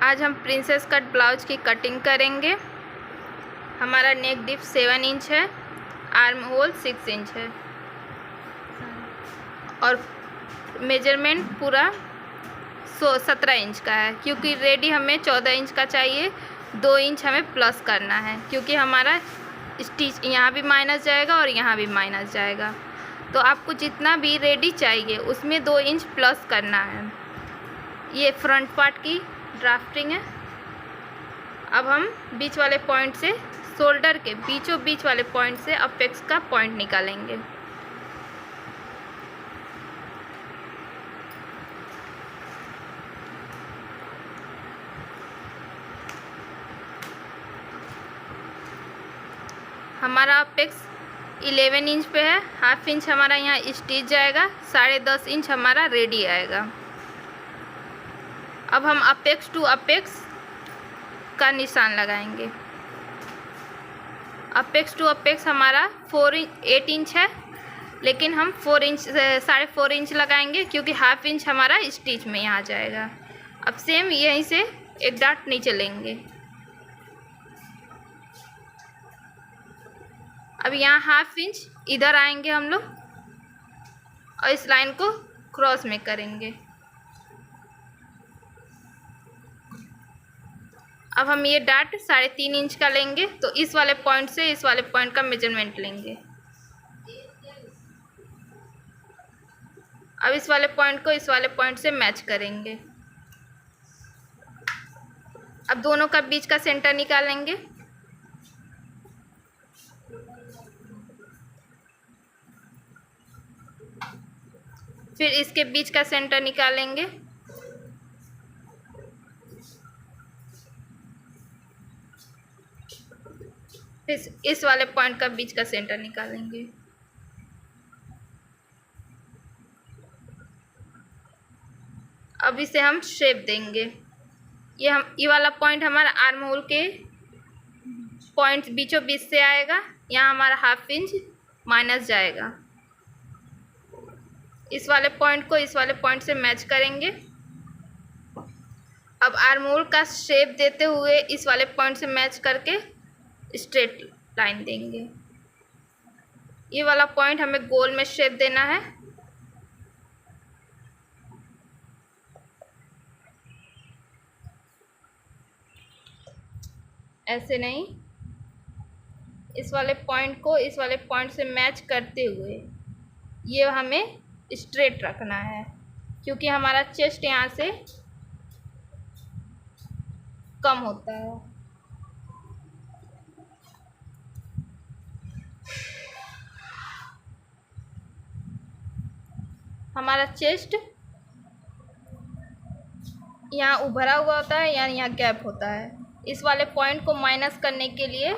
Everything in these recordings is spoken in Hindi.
आज हम प्रिंसेस कट ब्लाउज की कटिंग करेंगे। हमारा नेक डिप 7 इंच है, आर्म होल 6 इंच है और मेजरमेंट पूरा 17 इंच का है, क्योंकि रेडी हमें 14 इंच का चाहिए। 2 इंच हमें प्लस करना है, क्योंकि हमारा स्टिच यहाँ भी माइनस जाएगा और यहाँ भी माइनस जाएगा। तो आपको जितना भी रेडी चाहिए उसमें 2 इंच प्लस करना है। ये फ्रंट पार्ट की ड्राफ्टिंग है। अब हम बीच वाले पॉइंट से, शोल्डर के बीचों बीच वाले पॉइंट से अपेक्स का पॉइंट निकालेंगे। हमारा अपेक्स 11 इंच पे है। हाफ इंच हमारा यहाँ स्टिच जाएगा, 10.5 इंच हमारा रेडी आएगा। अब हम अपेक्स टू अपेक्स का निशान लगाएंगे। अपेक्स टू अपेक्स हमारा 8 इंच है, लेकिन हम 4.5 इंच लगाएंगे, क्योंकि हाफ इंच हमारा स्टिच में यहाँ जाएगा। अब सेम यहीं से एक डॉट नीचे लेंगे। अब यहाँ हाफ इंच इधर आएंगे हम लोग और इस लाइन को क्रॉस में करेंगे। अब हम ये डाट 3.5 इंच का लेंगे, तो इस वाले पॉइंट से इस वाले पॉइंट का मेजरमेंट लेंगे। अब इस वाले पॉइंट को इस वाले पॉइंट से मैच करेंगे। अब दोनों का बीच का सेंटर निकालेंगे। फिर इसके बीच का सेंटर निकालेंगे। फिर इस वाले पॉइंट का बीच का सेंटर निकालेंगे। अब इसे हम शेप देंगे। ये वाला पॉइंट हमारा आर्म होल के पॉइंट बीचों बीच से आएगा। यहाँ हमारा हाफ इंच माइनस जाएगा। इस वाले पॉइंट को इस वाले पॉइंट से मैच करेंगे। अब आर्म होल का शेप देते हुए इस वाले पॉइंट से मैच करके स्ट्रेट लाइन देंगे। ये वाला पॉइंट हमें गोल में शेप देना है। ऐसे नहीं, इस वाले पॉइंट को इस वाले पॉइंट से मैच करते हुए ये हमें स्ट्रेट रखना है, क्योंकि हमारा चेस्ट यहाँ से कम होता है। हमारा चेस्ट यहाँ उभरा हुआ होता है, यानी यहाँ गैप होता है। इस वाले पॉइंट को माइनस करने के लिए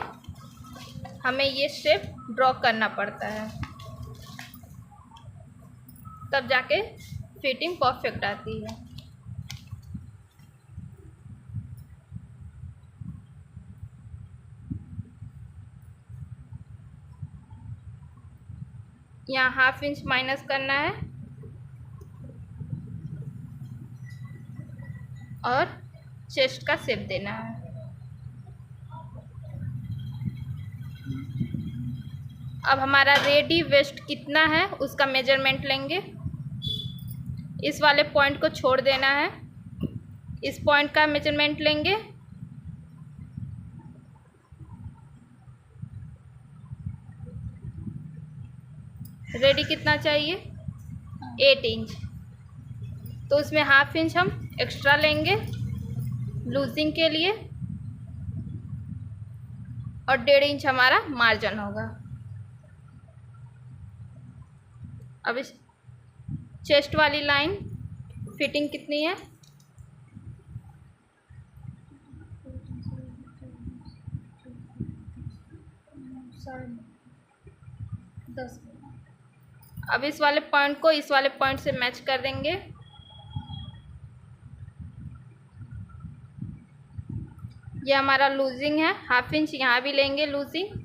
हमें ये शेप ड्रॉ करना पड़ता है, तब जाके फिटिंग परफेक्ट आती है। यहाँ हाफ इंच माइनस करना है और चेस्ट का शेप देना है। अब हमारा रेडी वेस्ट कितना है उसका मेजरमेंट लेंगे। इस वाले पॉइंट को छोड़ देना है, इस पॉइंट का मेजरमेंट लेंगे। रेडी कितना चाहिए? 8 इंच, तो उसमें हाफ इंच हम एक्स्ट्रा लेंगे लूजिंग के लिए और 1.5 इंच हमारा मार्जिन होगा। अब इस चेस्ट वाली लाइन फिटिंग कितनी है? 10। अब इस वाले पॉइंट को इस वाले पॉइंट से मैच कर देंगे। ये हमारा लूजिंग है, हाफ इंच यहाँ भी लेंगे लूजिंग।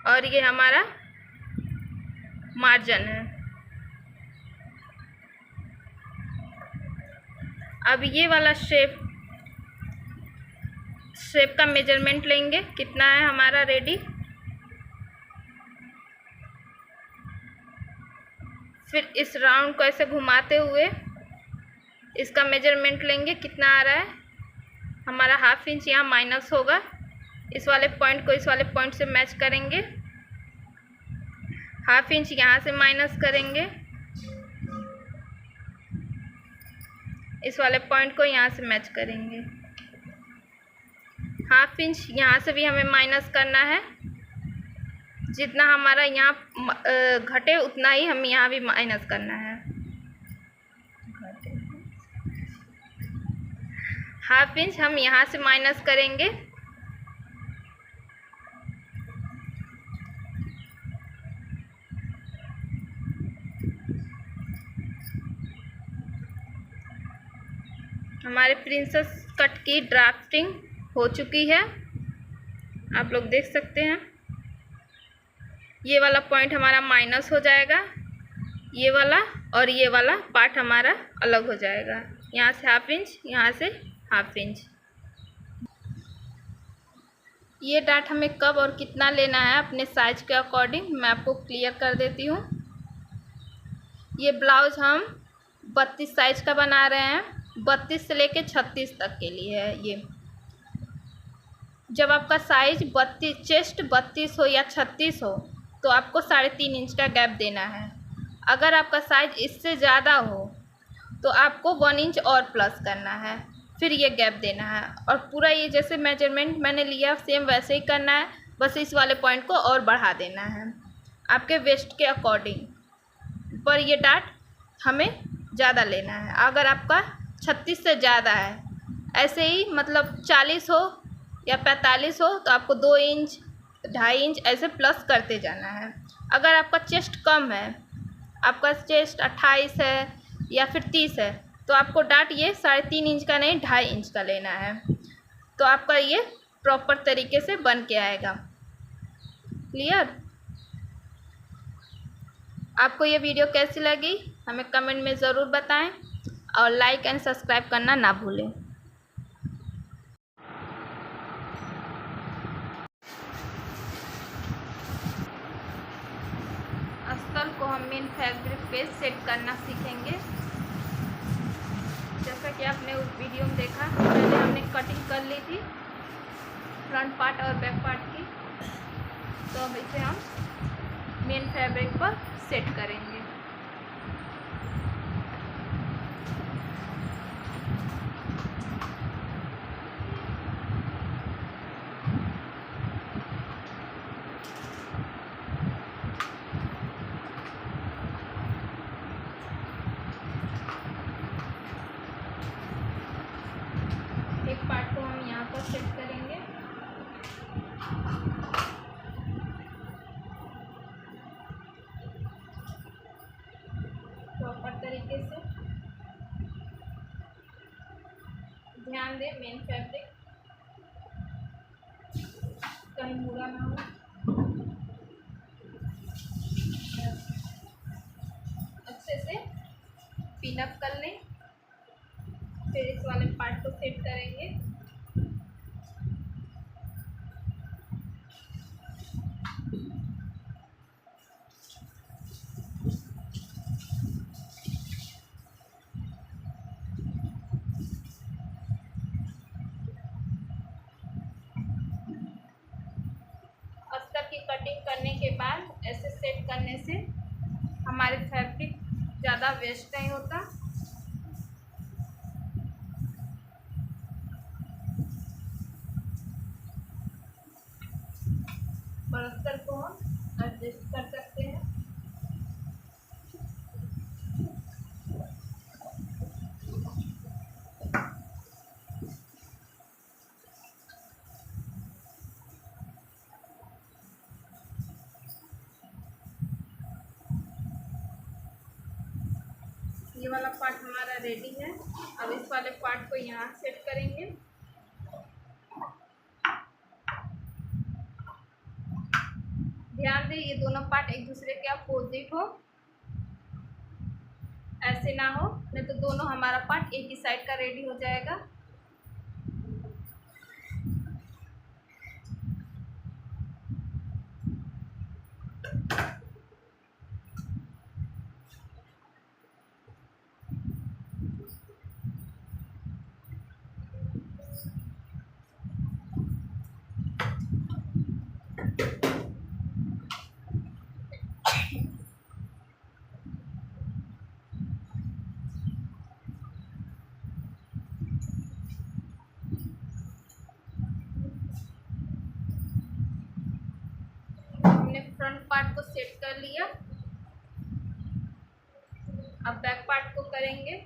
और ये हमारा मार्जिन है। अब ये वाला शेप का मेजरमेंट लेंगे, कितना है हमारा रेडी। फिर इस राउंड को ऐसे घुमाते हुए इसका मेजरमेंट लेंगे, कितना आ रहा है हमारा। ½ इंच यहाँ माइनस होगा, इस वाले पॉइंट को इस वाले पॉइंट से मैच करेंगे। ½ इंच यहाँ से माइनस करेंगे, इस वाले पॉइंट को यहाँ से मैच करेंगे। ½ इंच यहाँ से भी हमें माइनस करना है, जितना हमारा यहाँ घटे उतना ही हम यहाँ भी माइनस करना है। ½ इंच हम यहाँ से माइनस करेंगे, हमारे प्रिंसेस कट की ड्राफ्टिंग हो चुकी है, आप लोग देख सकते हैं। ये वाला पॉइंट हमारा माइनस हो जाएगा, ये वाला और ये वाला पार्ट हमारा अलग हो जाएगा। यहाँ से ½ इंच, यहाँ से ½ इंच। ये डाट हमें कब और कितना लेना है अपने साइज के अकॉर्डिंग मैं आपको क्लियर कर देती हूँ। ये ब्लाउज हम 32 साइज का बना रहे हैं, 32 से लेके 36 तक के लिए है ये। जब आपका साइज 32 चेस्ट 32 हो या 36 हो तो आपको 3.5 इंच का गैप देना है। अगर आपका साइज इससे ज़्यादा हो तो आपको 1 इंच और प्लस करना है, फिर ये गैप देना है। और पूरा ये जैसे मेजरमेंट मैंने लिया सेम वैसे ही करना है, बस इस वाले पॉइंट को और बढ़ा देना है आपके वेस्ट के अकॉर्डिंग। पर ये डाट हमें ज़्यादा लेना है। अगर आपका 36 से ज़्यादा है, ऐसे ही मतलब 40 हो या 45 हो तो आपको 2 इंच 2.5 इंच ऐसे प्लस करते जाना है। अगर आपका चेस्ट कम है, आपका चेस्ट 28 है या फिर 30 है तो आपको डाट ये 3.5 इंच का नहीं 2.5 इंच का लेना है, तो आपका ये प्रॉपर तरीके से बन के आएगा। क्लियर? आपको ये वीडियो कैसी लगी हमें कमेंट में ज़रूर बताएं और लाइक एंड सब्सक्राइब करना ना भूलें। अस्तर को हम मेन फैब्रिक पे सेट करना सीखेंगे। जैसा कि आपने उस वीडियो में देखा, पहले हमने कटिंग कर ली थी फ्रंट पार्ट और बैक पार्ट की, तो अब इसे हम मेन फैब्रिक पर सेट करेंगे। एक पार्ट को हम यहाँ पर सेट करेंगे, प्रॉपर तरीके से। ध्यान दें मेन फैब्रिक कहीं मुड़ा ना हो। अच्छे से पिन अप कर लें, फिर इस वाले पार्ट को सेट करेंगे। अस्तर की कटिंग करने के बाद ऐसे सेट करने से हमारे फैब्रिक ज़्यादा वेस्ट नहीं होता। और अस्तर को हम एडजस्ट कर सकते हैं। ये वाला पार्ट हमारा रेडी है। अब इस वाले पार्ट को यहाँ सेट करेंगे। ध्यान दें ये दोनों पार्ट एक दूसरे के अपोजिट हो। ऐसे ना हो, नहीं तो दोनों हमारा पार्ट एक ही साइड का रेडी हो जाएगा। हमने फ्रंट पार्ट को सेट कर लिया, अब बैक पार्ट को करेंगे।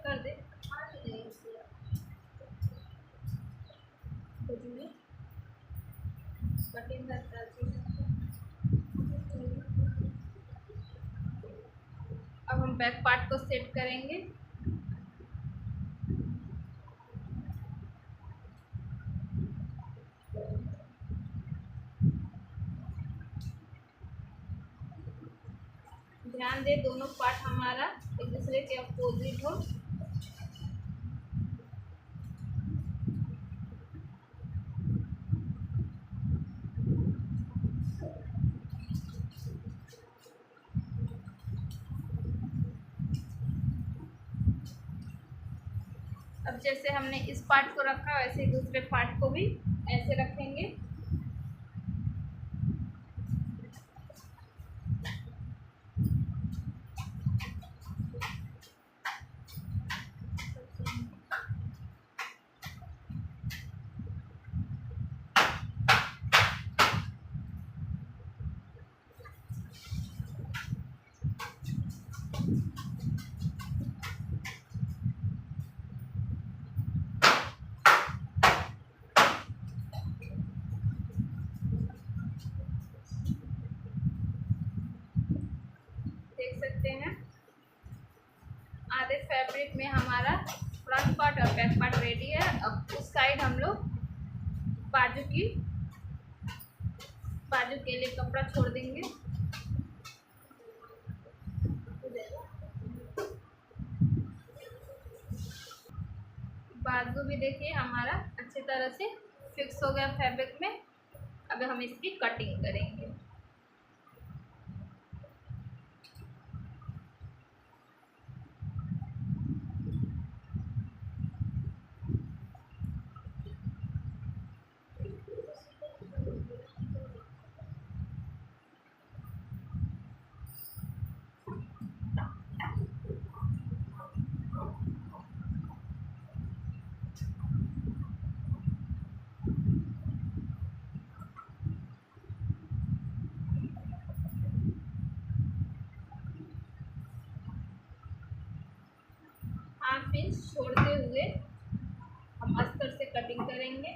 कर दे कटिंग करता है। अब हम बैक पार्ट को सेट करेंगे। ध्यान दे दोनों पार्ट हमारा एक दूसरे के अपोजिट हो। अब जैसे हमने इस पार्ट को रखा वैसे दूसरे पार्ट को भी ऐसे रखेंगे। देख सकते हैं आधे फैब्रिक में हमारा फ्रंट पार्ट और बैक पार्ट रेडी है। अब उस साइड हम लोग बाजू के लिए कपड़ा छोड़ देंगे। बाजू भी देखिए हमारा अच्छी तरह से फिक्स हो गया फैब्रिक में। अब हम इसकी कटिंग करेंगे। हाफ इंच छोड़ते हुए हम अस्तर से कटिंग करेंगे।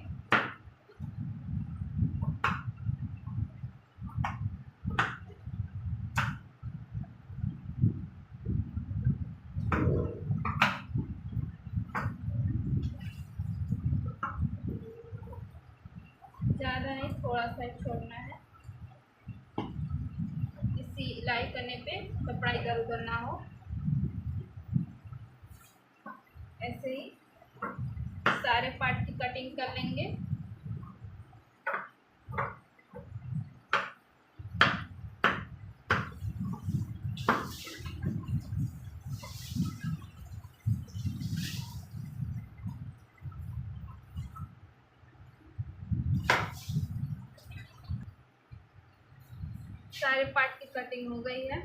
ज़्यादा नहीं, थोड़ा सा छोड़ना है। इसी सिलाई करने पे कपड़ा इधर उधर ना हो। ऐसे ही सारे पार्ट की कटिंग कर लेंगे। सारे पार्ट की कटिंग हो गई है।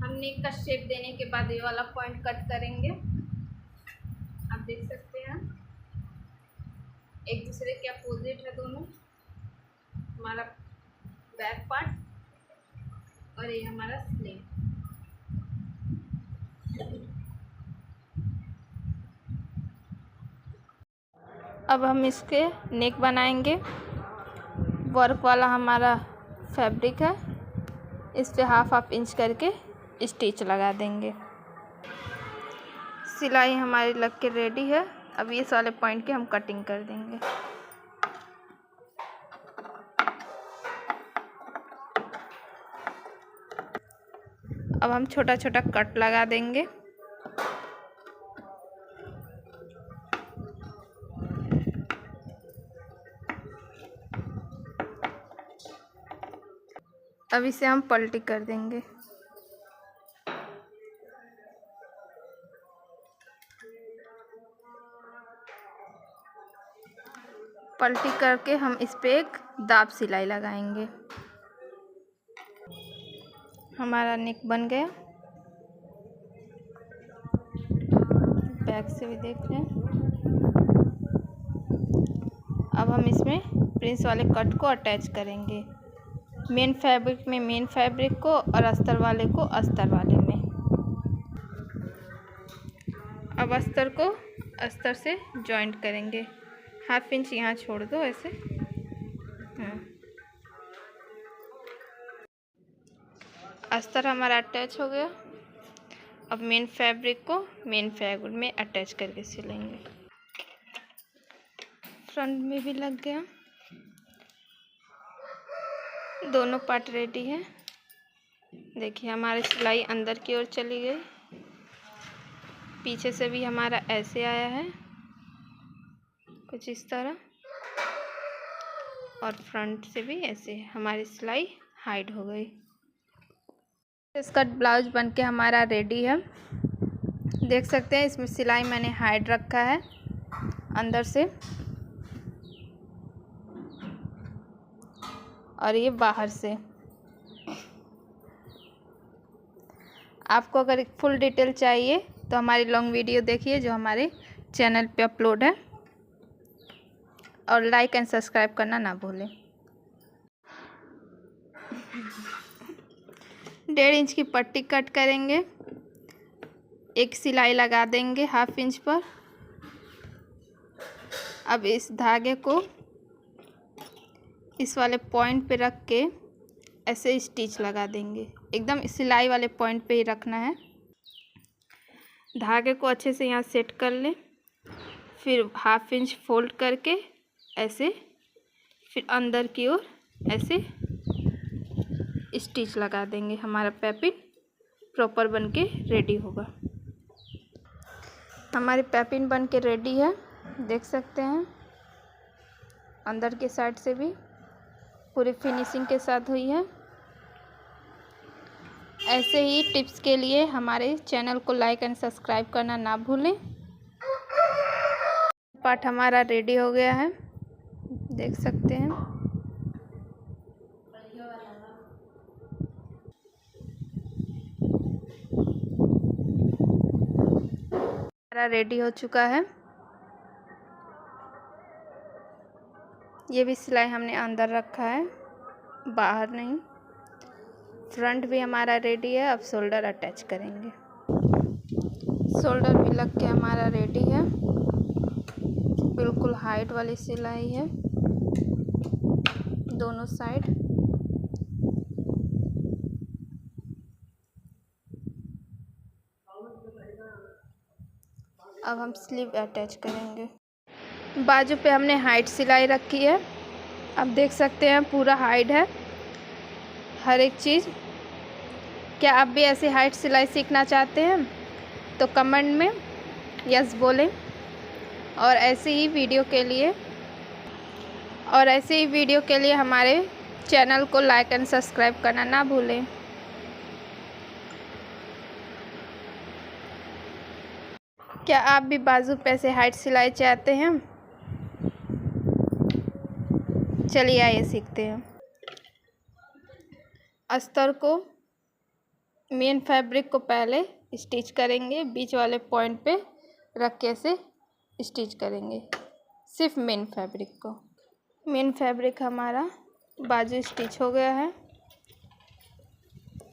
हम नेक का शेप देने के बाद ये वाला पॉइंट कट करेंगे। आप देख सकते हैं एक दूसरे के अपोजिट है दोनों, हमारा बैक पार्ट और ये हमारा स्लीव। अब हम इसके नेक बनाएंगे। वर्क वाला हमारा फैब्रिक है, इस पे हाफ इंच करके स्टिच लगा देंगे। सिलाई हमारी लग के रेडी है। अब इस वाले पॉइंट की हम कटिंग कर देंगे। अब हम छोटा छोटा कट लगा देंगे। अब इसे हम पलटी कर देंगे। पलटी करके हम इस पे एक दाब सिलाई लगाएंगे। हमारा नेक बन गया। बैक से भी देख लें। अब हम इसमें प्रिंस वाले कट को अटैच करेंगे, मेन फैब्रिक में मेन फैब्रिक को और अस्तर वाले को अस्तर वाले में। अब अस्तर को अस्तर से जॉइंट करेंगे। 1/2 इंच यहाँ छोड़ दो ऐसे। अस्तर हमारा अटैच हो गया। अब मेन फैब्रिक को मेन फैब्रिक में अटैच करके सिलेंगे। फ्रंट में भी लग गया। दोनों पार्ट रेडी है। देखिए हमारी सिलाई अंदर की ओर चली गई। पीछे से भी हमारा ऐसे आया है कुछ इस तरह, और फ्रंट से भी ऐसे हमारी सिलाई हाइड हो गई। इसका ब्लाउज बनके हमारा रेडी है। देख सकते हैं इसमें सिलाई मैंने हाइड रखा है अंदर से, और ये बाहर से। आपको अगर फुल डिटेल चाहिए तो हमारी लॉन्ग वीडियो देखिए जो हमारे चैनल पे अपलोड है, और लाइक एंड सब्सक्राइब करना ना भूलें। 1.5 इंच की पट्टी कट करेंगे, एक सिलाई लगा देंगे 1/2 इंच पर। अब इस धागे को इस वाले पॉइंट पे रख के ऐसे स्टिच लगा देंगे। एकदम सिलाई वाले पॉइंट पे ही रखना है। धागे को अच्छे से यहाँ सेट कर लें, फिर 1/2 इंच फोल्ड करके ऐसे, फिर अंदर की ओर ऐसे स्टिच लगा देंगे। हमारा पैपिंग प्रॉपर बन के रेडी होगा। हमारी पैपिंग बन के रेडी है। देख सकते हैं अंदर के साइड से भी पूरी फिनिशिंग के साथ हुई है। ऐसे ही टिप्स के लिए हमारे चैनल को लाइक एंड सब्सक्राइब करना ना भूलें। पार्ट हमारा रेडी हो गया है, देख सकते हैं। हमारा रेडी हो चुका है। ये भी सिलाई हमने अंदर रखा है, बाहर नहीं। फ्रंट भी हमारा रेडी है। अब शोल्डर अटैच करेंगे। शोल्डर भी लग के हमारा रेडी है। बिल्कुल हाइट वाली सिलाई है दोनों साइड। अब हम स्लीव अटैच करेंगे। बाजू पे हमने हाइट सिलाई रखी है। अब देख सकते हैं पूरा हाइट है हर एक चीज़। क्या आप भी ऐसी हाइट सिलाई सीखना चाहते हैं तो कमेंट में यस बोलें। और ऐसे ही वीडियो के लिए हमारे चैनल को लाइक एंड सब्सक्राइब करना ना भूलें। क्या आप भी बाजू पे ऐसे हाइट सिलाई चाहते हैं? चलिए आइए सीखते हैं। अस्तर को मेन फैब्रिक को पहले स्टिच करेंगे, बीच वाले पॉइंट पे रख के ऐसे स्टिच करेंगे सिर्फ मेन फैब्रिक को। मेन फैब्रिक हमारा बाजू स्टिच हो गया है।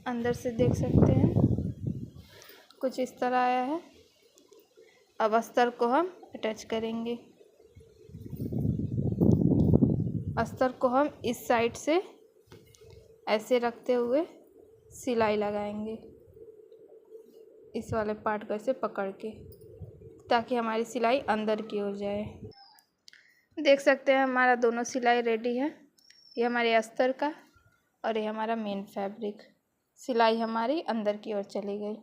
अंदर से देख सकते हैं कुछ इस तरह आया है। अब अस्तर को हम अटैच करेंगे। अस्तर को हम इस साइड से ऐसे रखते हुए सिलाई लगाएंगे, इस वाले पार्ट को ऐसे पकड़ के, ताकि हमारी सिलाई अंदर की ओर जाए। देख सकते हैं हमारा दोनों सिलाई रेडी है। ये हमारे अस्तर का और ये हमारा मेन फैब्रिक। सिलाई हमारी अंदर की ओर चली गई।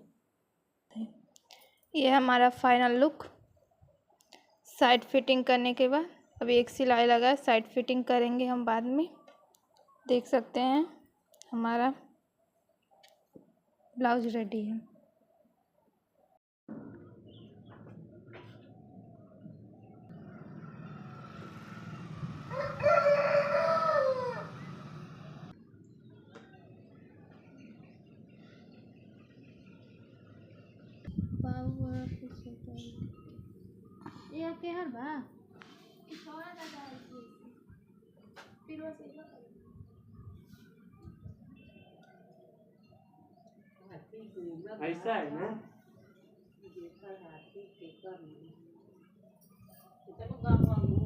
ये हमारा फाइनल लुक साइड फिटिंग करने के बाद। अभी एक सिलाई लगा है, साइड फिटिंग करेंगे हम बाद में। देख सकते हैं हमारा ब्लाउज रेडी है। ये के हर बा ऐसा है ना। चलो